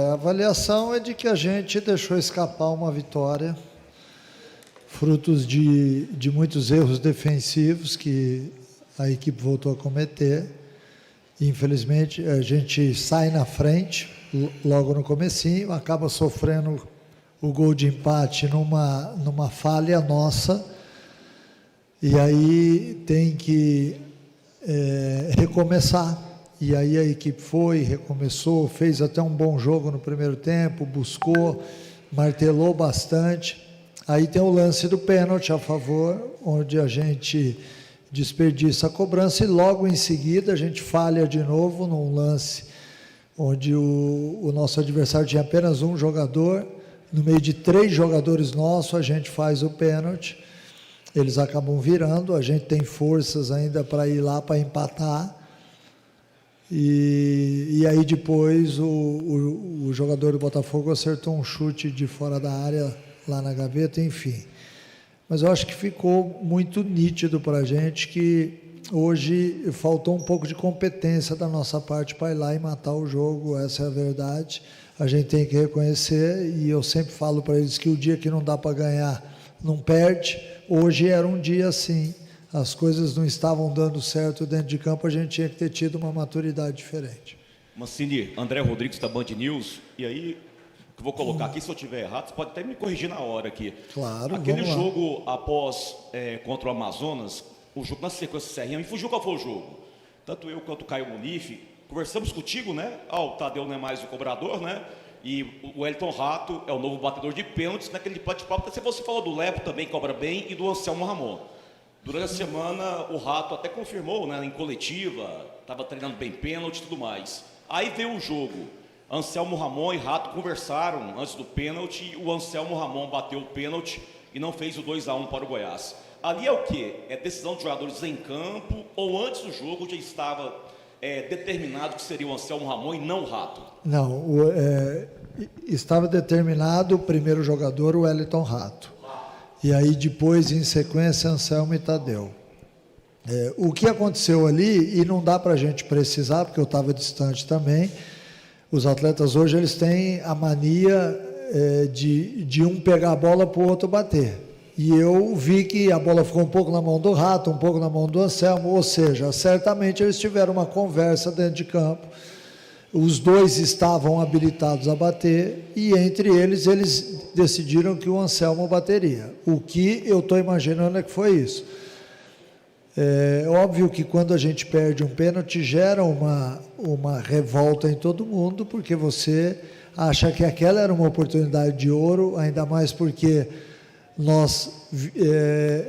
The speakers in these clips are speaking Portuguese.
a avaliação é de que a gente deixou escapar uma vitória, frutos de muitos erros defensivos que a equipe voltou a cometer. Infelizmente, a gente sai na frente, logo no comecinho, acaba sofrendo o gol de empate numa falha nossa, e aí tem que recomeçar. E aí a equipe foi, recomeçou, fez até um bom jogo no primeiro tempo, buscou, martelou bastante. Aí tem o lance do pênalti a favor, onde a gente desperdiça a cobrança e logo em seguida a gente falha de novo num lance onde o nosso adversário tinha apenas um jogador, no meio de 3 jogadores nossos a gente faz o pênalti, eles acabam virando, a gente tem forças ainda para ir lá para empatar, e aí depois o jogador do Botafogo acertou um chute de fora da área lá na gaveta, enfim. Mas eu acho que ficou muito nítido para a gente que hoje faltou um pouco de competência da nossa parte para ir lá e matar o jogo, essa é a verdade. A gente tem que reconhecer, e eu sempre falo para eles que o dia que não dá para ganhar, não perde. Hoje era um dia assim, as coisas não estavam dando certo dentro de campo, a gente tinha que ter tido uma maturidade diferente. Mancini, André Rodrigues da Band News, e aí... que eu vou colocar aqui, se eu estiver errado, você pode até me corrigir na hora aqui. Claro, aquele jogo após, contra o Amazonas, o jogo na sequência Serrinha, me fugiu qual foi o jogo. Tanto eu quanto o Caio Munife, conversamos contigo, né? O Tadeu não é mais o cobrador, né? E o Wellington Rato é o novo batedor de pênaltis. Naquele bate-papo, você falou do Lepo também, que cobra bem, e do Anselmo Ramon. Durante a semana, o Rato até confirmou, né, em coletiva, estava treinando bem pênalti e tudo mais. Aí veio o jogo. Anselmo Ramon e Rato conversaram antes do pênalti, o Anselmo Ramon bateu o pênalti e não fez o 2-1 para o Goiás. Ali é o quê? É decisão dos jogadores em campo, ou antes do jogo já estava determinado que seria o Anselmo Ramon e não o Rato? Não, estava determinado o primeiro jogador, o Wellington Rato. E aí depois, em sequência, Anselmo e Tadeu. O que aconteceu ali, e não dá para a gente precisar, porque eu estava distante também, os atletas hoje eles têm a mania de um pegar a bola para o outro bater. E eu vi que a bola ficou um pouco na mão do Rato, um pouco na mão do Anselmo, ou seja, certamente eles tiveram uma conversa dentro de campo, os dois estavam habilitados a bater, e entre eles decidiram que o Anselmo bateria. O que eu estou imaginando é que foi isso. É óbvio que quando a gente perde um pênalti, gera uma revolta em todo mundo, porque você acha que aquela era uma oportunidade de ouro, ainda mais porque nós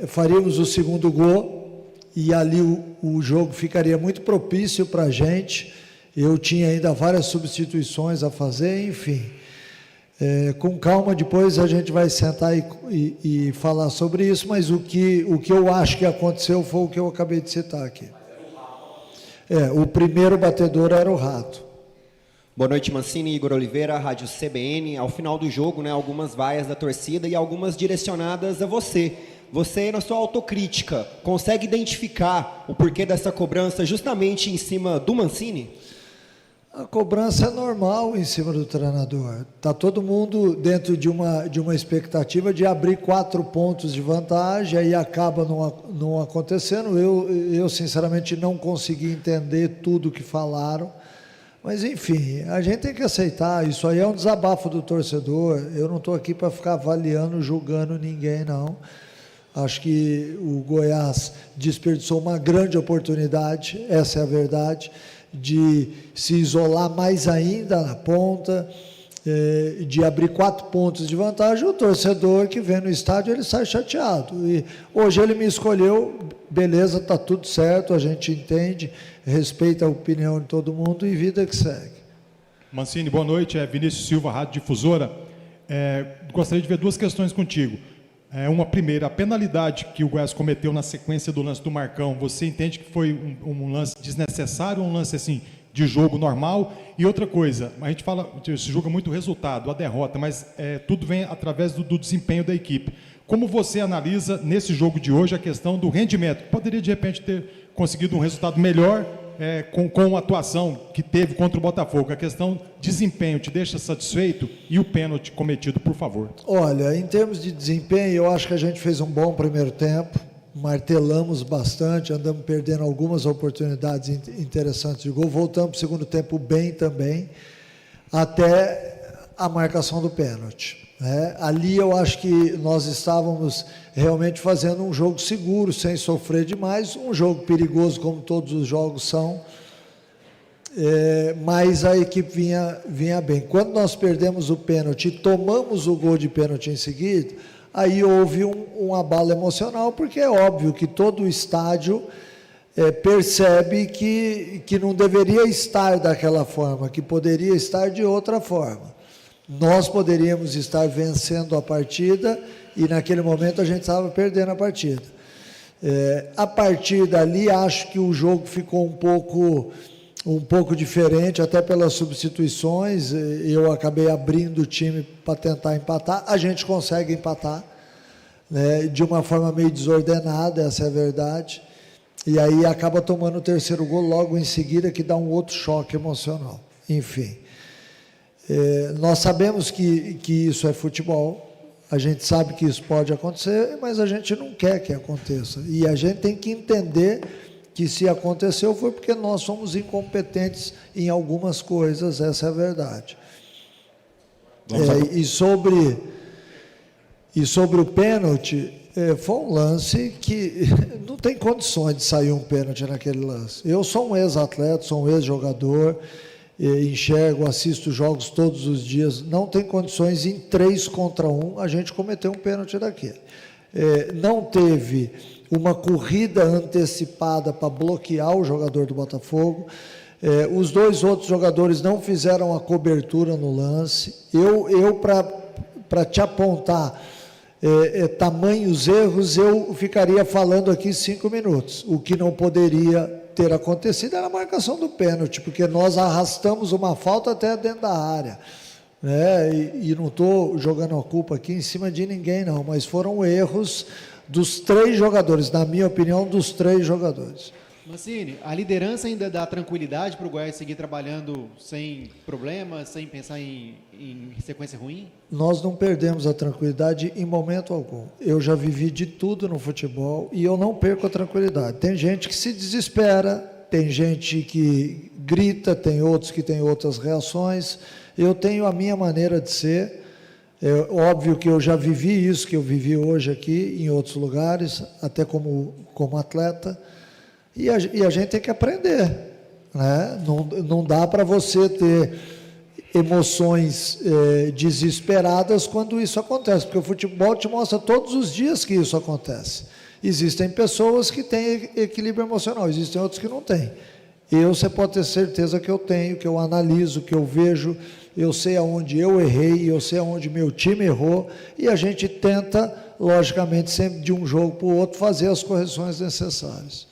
faríamos o segundo gol, e ali o jogo ficaria muito propício para a gente. Eu tinha ainda várias substituições a fazer, enfim. Com calma, depois a gente vai sentar e falar sobre isso, mas o que eu acho que aconteceu foi o que eu acabei de citar aqui. O primeiro batedor era o Rato. Boa noite, Mancini, Igor Oliveira, Rádio CBN. Ao final do jogo, né, algumas vaias da torcida e algumas direcionadas a você. Você, na sua autocrítica, consegue identificar o porquê dessa cobrança justamente em cima do Mancini? A cobrança é normal em cima do treinador. Está todo mundo dentro de uma expectativa de abrir 4 pontos de vantagem, aí acaba não acontecendo. Eu, sinceramente, não consegui entender tudo que falaram. Mas, enfim, a gente tem que aceitar. Isso aí é um desabafo do torcedor. Eu não estou aqui para ficar avaliando, julgando ninguém, não. Acho que o Goiás desperdiçou uma grande oportunidade, essa é a verdade, de se isolar mais ainda na ponta, de abrir 4 pontos de vantagem. O torcedor que vem no estádio, ele sai chateado. E hoje ele me escolheu, beleza, está tudo certo, a gente entende, respeita a opinião de todo mundo e vida que segue. Mancini, boa noite, Vinícius Silva, Rádio Difusora. Gostaria de ver 2 questões contigo. Uma primeira, a penalidade que o Goiás cometeu na sequência do lance do Marcão, você entende que foi um lance desnecessário ou um lance assim, de jogo normal? E outra coisa, a gente fala, se julga muito o resultado, a derrota, mas tudo vem através do desempenho da equipe. Como você analisa nesse jogo de hoje a questão do rendimento? Poderia de repente ter conseguido um resultado melhor, com a atuação que teve contra o Botafogo, a questão desempenho te deixa satisfeito? E o pênalti cometido, por favor? Olha, em termos de desempenho, eu acho que a gente fez um bom primeiro tempo, martelamos bastante, andamos perdendo algumas oportunidades interessantes de gol, voltamos para o segundo tempo bem também, até a marcação do pênalti. Ali eu acho que nós estávamos realmente fazendo um jogo seguro, sem sofrer demais, um jogo perigoso como todos os jogos são, mas a equipe vinha bem. Quando nós perdemos o pênalti e tomamos o gol de pênalti em seguida, aí houve um abalo emocional, porque é óbvio que todo o estádio percebe que não deveria estar daquela forma, que poderia estar de outra forma. Nós poderíamos estar vencendo a partida e naquele momento a gente estava perdendo a partida. A partir dali, acho que o jogo ficou um pouco diferente, até pelas substituições. Eu acabei abrindo o time para tentar empatar. A gente consegue empatar, né, de uma forma meio desordenada, essa é a verdade. E aí acaba tomando o terceiro gol logo em seguida, que dá um outro choque emocional. Enfim. Nós sabemos que isso é futebol, a gente sabe que isso pode acontecer, mas a gente não quer que aconteça. E a gente tem que entender que se aconteceu foi porque nós somos incompetentes em algumas coisas, essa é a verdade. E sobre o pênalti, foi um lance que não tem condições de sair um pênalti naquele lance. Eu sou um ex-atleta, sou um ex-jogador, enxergo, assisto jogos todos os dias, não tem condições em 3 contra 1 a gente cometeu um pênalti daquele. Não teve uma corrida antecipada para bloquear o jogador do Botafogo, os 2 outros jogadores não fizeram a cobertura no lance. Eu para te apontar tamanhos erros, eu ficaria falando aqui 5 minutos, o que não poderia ter acontecido era a marcação do pênalti, porque nós arrastamos uma falta até dentro da área, né? E não estou jogando a culpa aqui em cima de ninguém não, mas foram erros dos 3 jogadores, na minha opinião, dos 3 jogadores. Mancini, a liderança ainda dá tranquilidade para o Goiás seguir trabalhando sem problemas, sem pensar em sequência ruim? Nós não perdemos a tranquilidade em momento algum. Eu já vivi de tudo no futebol e eu não perco a tranquilidade. Tem gente que se desespera, tem gente que grita, tem outros que têm outras reações. Eu tenho a minha maneira de ser. É óbvio que eu já vivi isso, que eu vivi hoje aqui, em outros lugares, até como atleta. E a gente tem que aprender, né? Não dá para você ter emoções desesperadas quando isso acontece, porque o futebol te mostra todos os dias que isso acontece. Existem pessoas que têm equilíbrio emocional, existem outros que não têm. Você pode ter certeza que eu tenho, que eu analiso, que eu vejo, eu sei aonde eu errei, eu sei aonde meu time errou, e a gente tenta, logicamente, sempre de um jogo para o outro, fazer as correções necessárias.